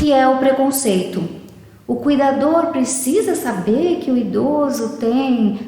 que é o preconceito? O cuidador precisa saber que o idoso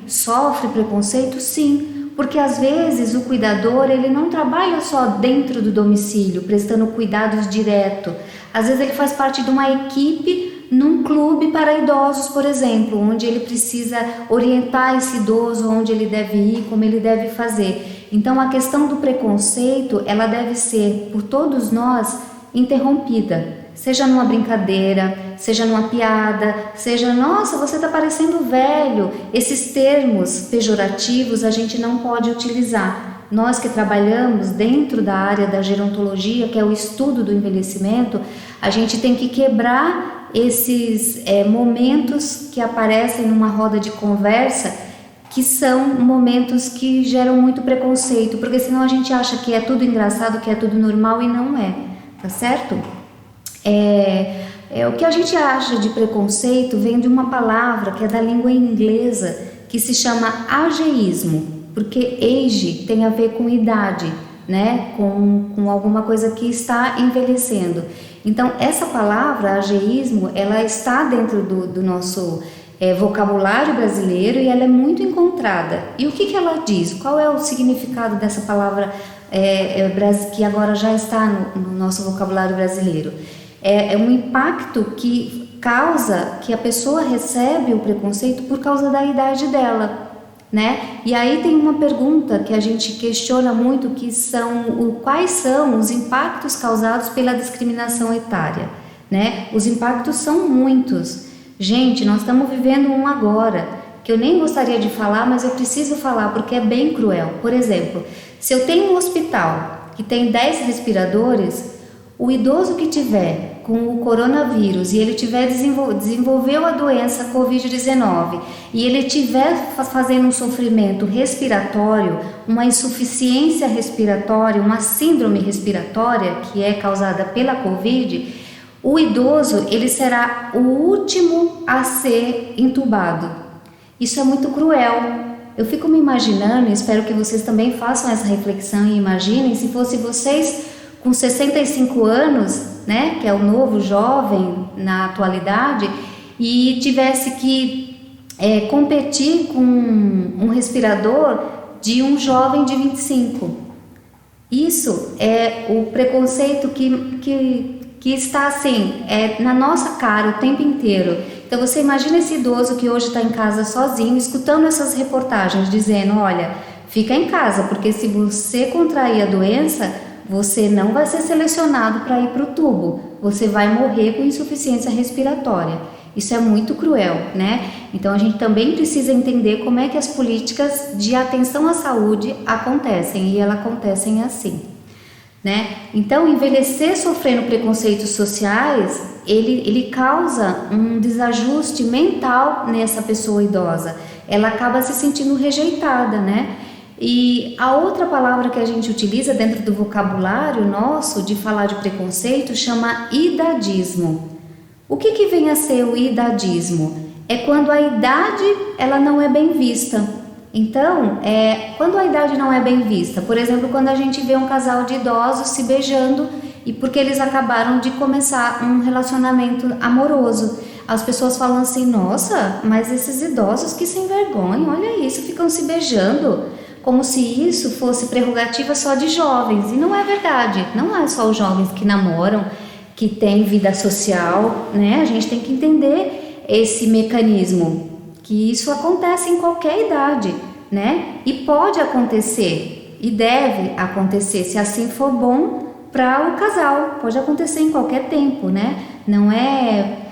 sofre preconceito? Sim, porque às vezes o cuidador ele não trabalha só dentro do domicílio, prestando cuidados direto. Às vezes ele faz parte de uma equipe num clube para idosos, por exemplo, onde ele precisa orientar esse idoso onde ele deve ir, como ele deve fazer. Então a questão do preconceito, ela deve ser, por todos nós, interrompida. Seja numa brincadeira, seja numa piada, seja, nossa, você está parecendo velho. Esses termos pejorativos a gente não pode utilizar. Nós que trabalhamos dentro da área da gerontologia, que é o estudo do envelhecimento, a gente tem que quebrar esses momentos que aparecem numa roda de conversa, que são momentos que geram muito preconceito, porque senão a gente acha que é tudo engraçado, que é tudo normal e não é, tá certo? O que a gente acha de preconceito vem de uma palavra que é da língua inglesa, que se chama ageísmo, porque age tem a ver com idade, né? Com alguma coisa que está envelhecendo. Então, essa palavra, ageísmo, ela está dentro do nosso vocabulário brasileiro e ela é muito encontrada. E o que ela diz? Qual é o significado dessa palavra que agora já está no nosso vocabulário brasileiro? É um impacto que causa que a pessoa recebe o preconceito por causa da idade dela, né? E aí tem uma pergunta que a gente questiona muito, que quais são os impactos causados pela discriminação etária, né? Os impactos são muitos. Gente, nós estamos vivendo um agora, que eu nem gostaria de falar, mas eu preciso falar porque é bem cruel. Por exemplo, se eu tenho um hospital que tem 10 respiradores, o idoso que tiver com o coronavírus e ele desenvolveu a doença Covid-19 e ele tiver fazendo um sofrimento respiratório, uma insuficiência respiratória, uma síndrome respiratória que é causada pela Covid, o idoso ele será o último a ser entubado. Isso é muito cruel. Eu fico me imaginando, e espero que vocês também façam essa reflexão e imaginem se fosse vocês com 65 anos, né, que é o novo jovem na atualidade, e tivesse que competir com um respirador de um jovem de 25. Isso é o preconceito que está assim, na nossa cara o tempo inteiro. Então você imagina esse idoso que hoje está em casa sozinho, escutando essas reportagens, dizendo, olha, fica em casa, porque se você contrair a doença, você não vai ser selecionado para ir para o tubo, você vai morrer com insuficiência respiratória. Isso é muito cruel, né? Então a gente também precisa entender como é que as políticas de atenção à saúde acontecem, e elas acontecem assim, né? Então envelhecer sofrendo preconceitos sociais, ele causa um desajuste mental nessa pessoa idosa, ela acaba se sentindo rejeitada, né? E a outra palavra que a gente utiliza dentro do vocabulário nosso de falar de preconceito chama idadismo. O que vem a ser o idadismo? É quando a idade ela não é bem vista. Então, quando a idade não é bem vista, por exemplo, quando a gente vê um casal de idosos se beijando e porque eles acabaram de começar um relacionamento amoroso, as pessoas falam assim, nossa, mas esses idosos que sem vergonha, olha isso, ficam se beijando, como se isso fosse prerrogativa só de jovens, e não é verdade, não é só os jovens que namoram, que têm vida social, né? A gente tem que entender esse mecanismo, que isso acontece em qualquer idade, né? E pode acontecer, e deve acontecer, se assim for bom para o casal, pode acontecer em qualquer tempo, né? Não é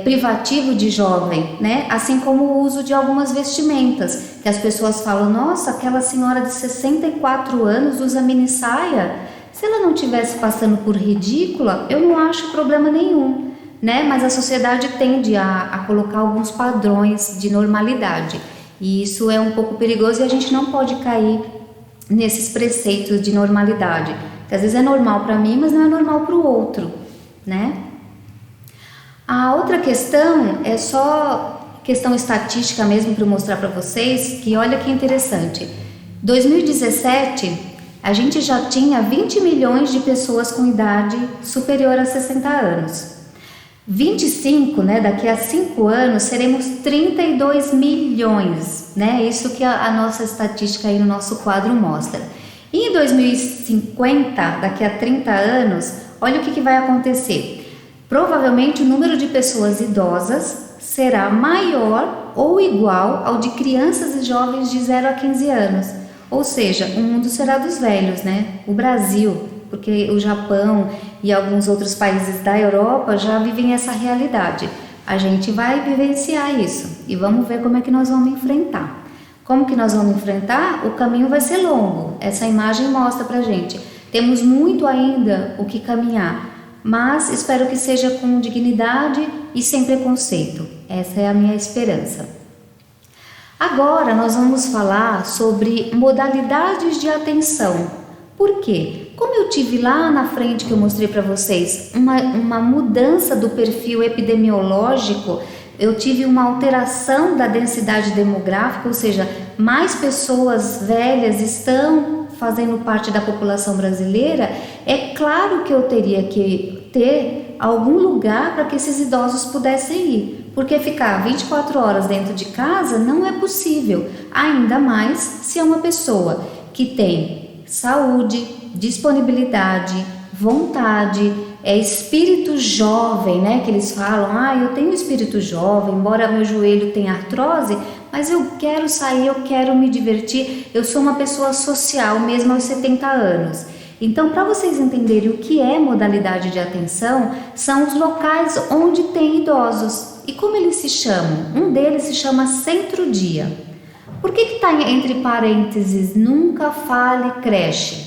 privativo de jovem, né? Assim como o uso de algumas vestimentas, que as pessoas falam, nossa, aquela senhora de 64 anos usa mini saia, se ela não estivesse passando por ridícula, eu não acho problema nenhum, né? Mas a sociedade tende a colocar alguns padrões de normalidade, e isso é um pouco perigoso, e a gente não pode cair nesses preceitos de normalidade, que às vezes é normal para mim, mas não é normal para o outro, né? A outra questão é só questão estatística mesmo, para mostrar para vocês, que olha que interessante, 2017 a gente já tinha 20 milhões de pessoas com idade superior a 60 anos. 25, né, daqui a 5 anos, seremos 32 milhões, né? Isso que a nossa estatística aí no nosso quadro mostra. E em 2050, daqui a 30 anos, olha o que vai acontecer. Provavelmente o número de pessoas idosas será maior ou igual ao de crianças e jovens de 0 a 15 anos. Ou seja, o mundo será dos velhos, né? O Brasil, porque o Japão e alguns outros países da Europa já vivem essa realidade. A gente vai vivenciar isso e vamos ver como é que nós vamos enfrentar. Como que nós vamos enfrentar? O caminho vai ser longo. Essa imagem mostra pra gente. Temos muito ainda o que caminhar, mas espero que seja com dignidade e sem preconceito. Essa é a minha esperança. Agora nós vamos falar sobre modalidades de atenção. Por quê? Como eu tive lá na frente que eu mostrei para vocês uma mudança do perfil epidemiológico, eu tive uma alteração da densidade demográfica, ou seja, mais pessoas velhas estão fazendo parte da população brasileira, é claro que eu teria que ter algum lugar para que esses idosos pudessem ir, porque ficar 24 horas dentro de casa não é possível, ainda mais se é uma pessoa que tem saúde, disponibilidade, vontade, espírito jovem, né? Que eles falam, eu tenho espírito jovem, embora meu joelho tenha artrose, mas eu quero sair, eu quero me divertir, eu sou uma pessoa social mesmo aos 70 anos. Então, para vocês entenderem o que é modalidade de atenção, são os locais onde tem idosos. E como eles se chamam? Um deles se chama centro-dia. Por que está entre parênteses, nunca fale creche?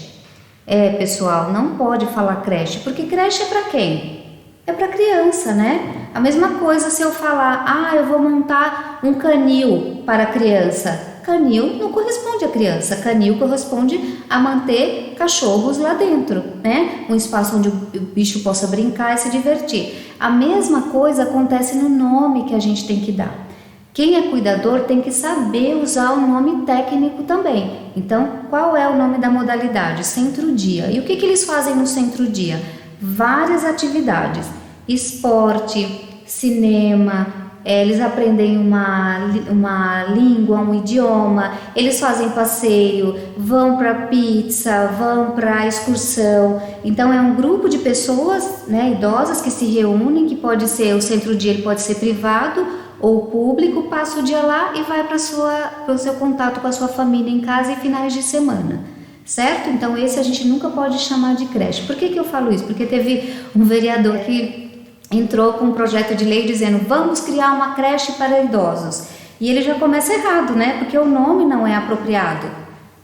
Pessoal, não pode falar creche, porque creche é para quem? É para criança, né? A mesma coisa se eu falar, eu vou montar um canil para criança. Canil não corresponde à criança, canil corresponde a manter cachorros lá dentro, né? Um espaço onde o bicho possa brincar e se divertir. A mesma coisa acontece no nome que a gente tem que dar. Quem é cuidador tem que saber usar o nome técnico também. Então, qual é o nome da modalidade? Centro-dia. E o que eles fazem no centro-dia? Várias atividades. Esporte, cinema, eles aprendem uma língua, um idioma, eles fazem passeio, vão para pizza, vão para excursão. Então é um grupo de pessoas, né, idosas que se reúnem, que pode ser, o centro-dia ele pode ser privado ou público, passa o dia lá e vai para o seu contato com a sua família em casa e finais de semana, certo? Então esse a gente nunca pode chamar de creche. Por que eu falo isso? Porque teve um vereador que entrou com um projeto de lei dizendo vamos criar uma creche para idosos. E ele já começa errado, né? Porque o nome não é apropriado,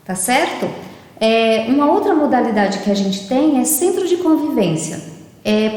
tá certo? Uma outra modalidade que a gente tem é centro de convivência.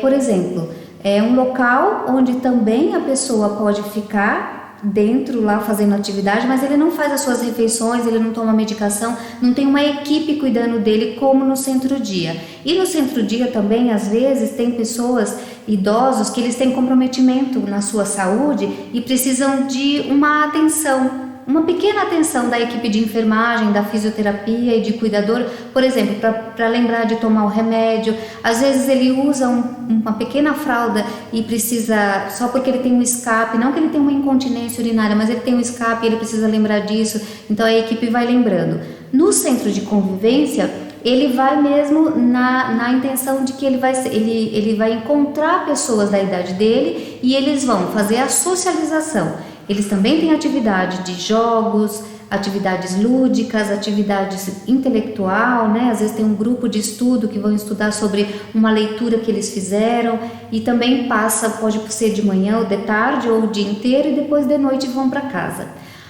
Por exemplo, é um local onde também a pessoa pode ficar dentro lá fazendo atividade, mas ele não faz as suas refeições, ele não toma medicação, não tem uma equipe cuidando dele como no centro-dia. E no centro-dia também, às vezes, tem pessoas, idosos, que eles têm comprometimento na sua saúde e precisam de uma atenção, uma pequena atenção da equipe de enfermagem, da fisioterapia e de cuidador, por exemplo, para lembrar de tomar o remédio. Às vezes ele usa uma pequena fralda e precisa, só porque ele tem um escape, não que ele tenha uma incontinência urinária, mas ele tem um escape e ele precisa lembrar disso, então a equipe vai lembrando. No centro de convivência, ele vai mesmo na intenção de que ele vai encontrar pessoas da idade dele e eles vão fazer a socialização. Eles também têm atividade de jogos, atividades lúdicas, atividades intelectual, né? Às vezes tem um grupo de estudo que vão estudar sobre uma leitura que eles fizeram e também pode ser de manhã ou de tarde ou o dia inteiro e depois de noite vão para casa.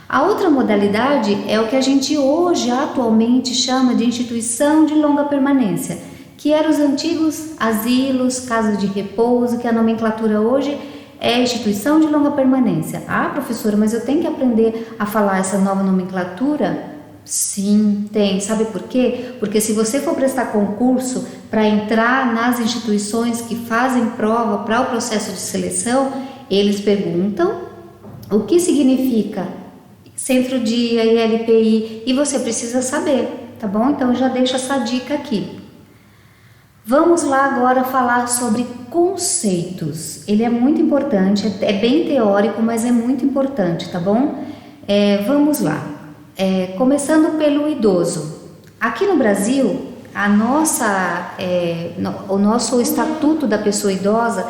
A outra modalidade é o que a gente hoje atualmente chama de instituição de longa permanência, que eram os antigos asilos, casas de repouso, que a nomenclatura hoje é instituição de longa permanência. Professora, mas eu tenho que aprender a falar essa nova nomenclatura? Sim, tem. Sabe por quê? Porque se você for prestar concurso para entrar nas instituições que fazem prova para o processo de seleção, eles perguntam o que significa centro-dia e LPI e você precisa saber, tá bom? Então já deixo essa dica aqui. Vamos lá agora falar sobre conceitos. Ele é muito importante, é bem teórico, mas é muito importante, tá bom? Vamos lá. Começando pelo idoso. Aqui no Brasil, o nosso Estatuto da Pessoa Idosa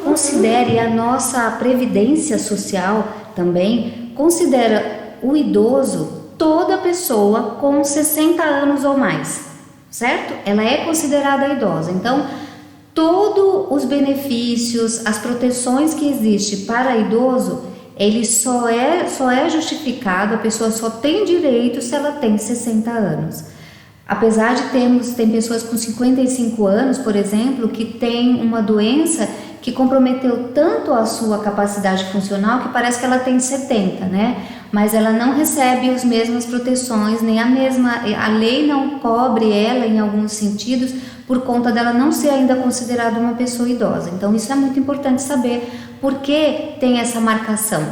considera, e a nossa Previdência Social também, considera o idoso toda pessoa com 60 anos ou mais, certo? Ela é considerada idosa. Então, todos os benefícios, as proteções que existem para idoso, ele só é justificado, a pessoa só tem direito se ela tem 60 anos. Apesar de tem pessoas com 55 anos, por exemplo, que tem uma doença que comprometeu tanto a sua capacidade funcional que parece que ela tem 70, né? Mas ela não recebe as mesmas proteções, nem a lei não cobre ela em alguns sentidos por conta dela não ser ainda considerada uma pessoa idosa. Então isso é muito importante saber por que tem essa marcação.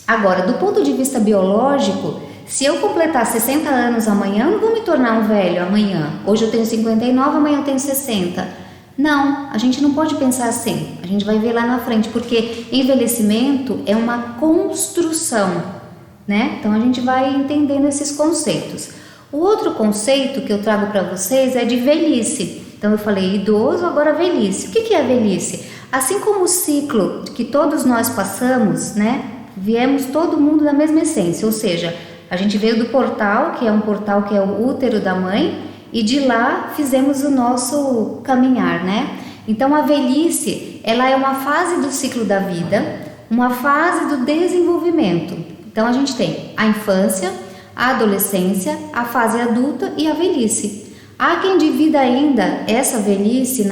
Agora, do ponto de vista biológico, se eu completar 60 anos amanhã, eu não vou me tornar um velho amanhã. Hoje eu tenho 59, amanhã eu tenho 60. Não, a gente não pode pensar assim. A gente vai ver lá na frente, porque envelhecimento é uma construção, né? Então a gente vai entendendo esses conceitos. O outro conceito que eu trago para vocês é de velhice. Então eu falei idoso, agora velhice. O que é a velhice? Assim como o ciclo que todos nós passamos, né? Viemos todo mundo da mesma essência, ou seja, a gente veio do portal, que é um portal que é o útero da mãe, e de lá fizemos o nosso caminhar, né? Então a velhice, ela é uma fase do ciclo da vida, uma fase do desenvolvimento. Então a gente tem a infância, a adolescência, a fase adulta e a velhice. Há quem divida ainda essa velhice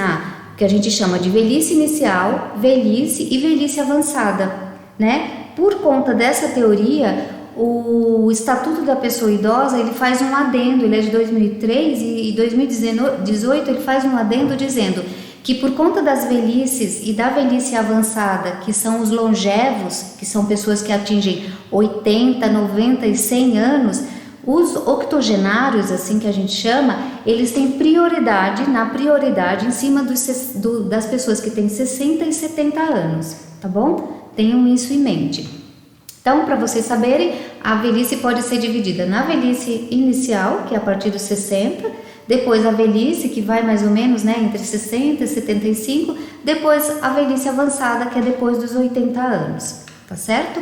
que a gente chama de velhice inicial, velhice e velhice avançada, né? Por conta dessa teoria, o Estatuto da Pessoa Idosa, ele faz um adendo, ele é de 2003 e 2018 ele faz um adendo dizendo que por conta das velhices e da velhice avançada, que são os longevos, que são pessoas que atingem 80, 90 e 100 anos, os octogenários, assim que a gente chama, eles têm prioridade em cima das pessoas que têm 60 e 70 anos, tá bom? Tenham isso em mente. Então, para vocês saberem, a velhice pode ser dividida na velhice inicial, que é a partir dos 60, depois a velhice, que vai mais ou menos, né, entre 60 e 75, depois a velhice avançada, que é depois dos 80 anos, tá certo?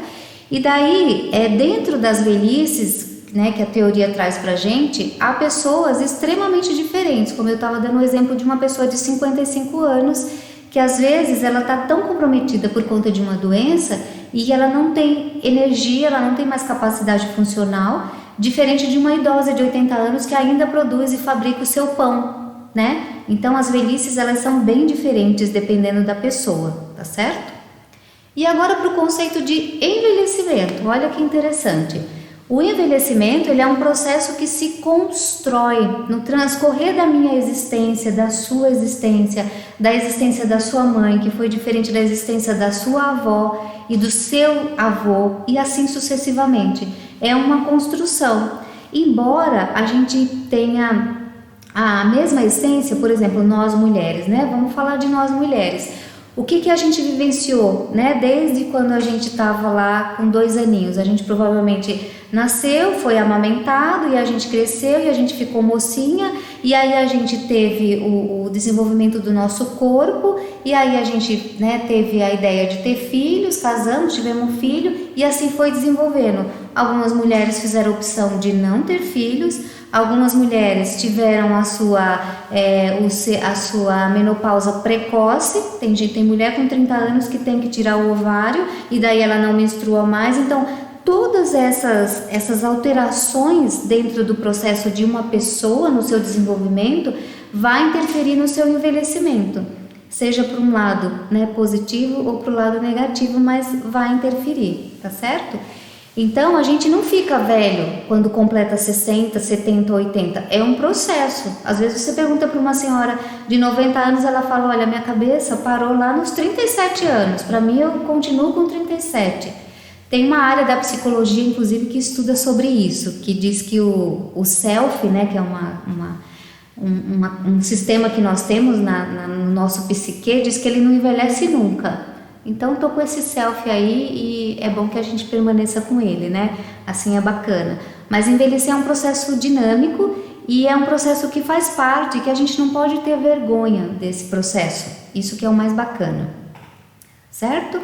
E daí, dentro das velhices, né, que a teoria traz pra gente, há pessoas extremamente diferentes, como eu estava dando o exemplo de uma pessoa de 55 anos, que às vezes ela está tão comprometida por conta de uma doença e ela não tem energia, ela não tem mais capacidade funcional, diferente de uma idosa de 80 anos que ainda produz e fabrica o seu pão, né? Então as velhices, elas são bem diferentes dependendo da pessoa, tá certo? E agora para o conceito de envelhecimento, olha que interessante. O envelhecimento, ele é um processo que se constrói no transcorrer da minha existência, da sua existência, da existência da sua mãe, que foi diferente da existência da sua avó e do seu avô, e assim sucessivamente. É uma construção. Embora a gente tenha a mesma essência, por exemplo, nós mulheres, né? Vamos falar de nós mulheres. O que a gente vivenciou, né? Desde quando a gente estava lá com 2 aninhos, a gente provavelmente nasceu, foi amamentado e a gente cresceu e a gente ficou mocinha e aí a gente teve o desenvolvimento do nosso corpo e aí a gente, né, teve a ideia de ter filhos, casamos, tivemos um filho e assim foi desenvolvendo. Algumas mulheres fizeram a opção de não ter filhos, algumas mulheres tiveram a sua menopausa precoce, tem mulher com 30 anos que tem que tirar o ovário e daí ela não menstrua mais, então todas essas alterações dentro do processo de uma pessoa no seu desenvolvimento vai interferir no seu envelhecimento, seja para um lado, né, positivo ou para o lado negativo, mas vai interferir, tá certo? Então a gente não fica velho quando completa 60, 70, 80, é um processo. Às vezes você pergunta para uma senhora de 90 anos, ela fala, olha, minha cabeça parou lá nos 37 anos, para mim eu continuo com 37. Tem uma área da psicologia, inclusive, que estuda sobre isso, que diz que o self, né, que é um sistema que nós temos no nosso psique diz que ele não envelhece nunca. Então tô com esse selfie aí e é bom que a gente permaneça com ele, né? Assim é bacana. Mas envelhecer é um processo dinâmico e é um processo que faz parte, que a gente não pode ter vergonha desse processo. Isso que é o mais bacana, certo?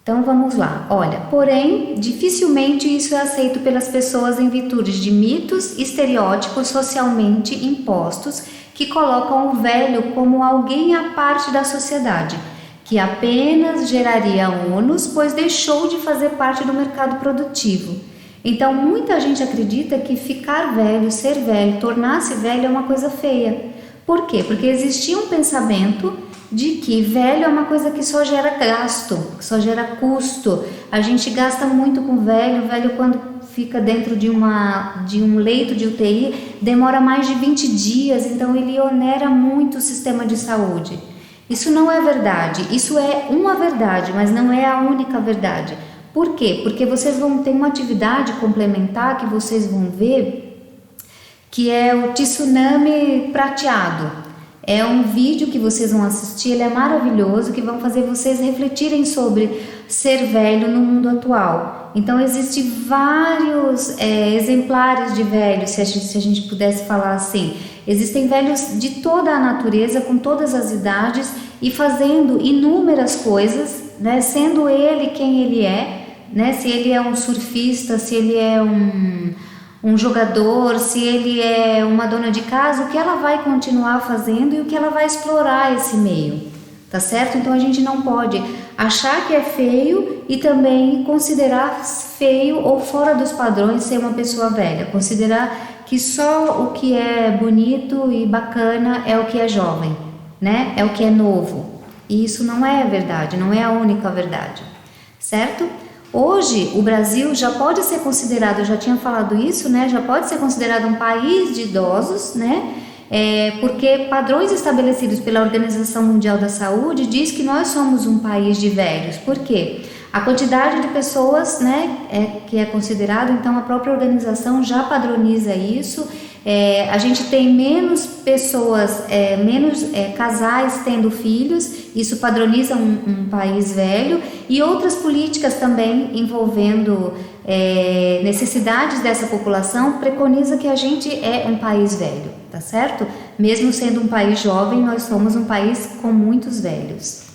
Então vamos lá. Olha, porém, dificilmente isso é aceito pelas pessoas em virtude de mitos, estereótipos socialmente impostos que colocam o velho como alguém à parte da sociedade, que apenas geraria ônus, pois deixou de fazer parte do mercado produtivo. Então, muita gente acredita que ficar velho, ser velho, tornar-se velho é uma coisa feia. Por quê? Porque existia um pensamento de que velho é uma coisa que só gera gasto, que só gera custo. A gente gasta muito com velho quando fica dentro de um leito de UTI, demora mais de 20 dias, então ele onera muito o sistema de saúde. Isso não é verdade, isso é uma verdade, mas não é a única verdade. Por quê? Porque vocês vão ter uma atividade complementar que vocês vão ver, que é o tsunami prateado. É um vídeo que vocês vão assistir, ele é maravilhoso, que vão fazer vocês refletirem sobre ser velho no mundo atual. Então existem vários exemplares de velhos, se a gente pudesse falar assim. Existem velhos de toda a natureza, com todas as idades e fazendo inúmeras coisas, né? Sendo ele quem ele é, né? Se ele é um surfista, se ele é um jogador, se ele é uma dona de casa, o que ela vai continuar fazendo e o que ela vai explorar esse meio, tá certo? Então a gente não pode achar que é feio e também considerar feio ou fora dos padrões ser uma pessoa velha, considerar que só o que é bonito e bacana é o que é jovem, né? É o que é novo. E isso não é verdade, não é a única verdade, certo? Hoje o Brasil já pode ser considerado, eu já tinha falado isso, né? Já pode ser considerado um país de idosos, né? Porque padrões estabelecidos pela Organização Mundial da Saúde diz que nós somos um país de velhos. Por quê? A quantidade de pessoas, né, que é considerado, então a própria organização já padroniza isso. A gente tem menos pessoas, menos casais tendo filhos, isso padroniza um país velho, e outras políticas também envolvendo necessidades dessa população preconiza que a gente é um país velho, tá certo? Mesmo sendo um país jovem, nós somos um país com muitos velhos.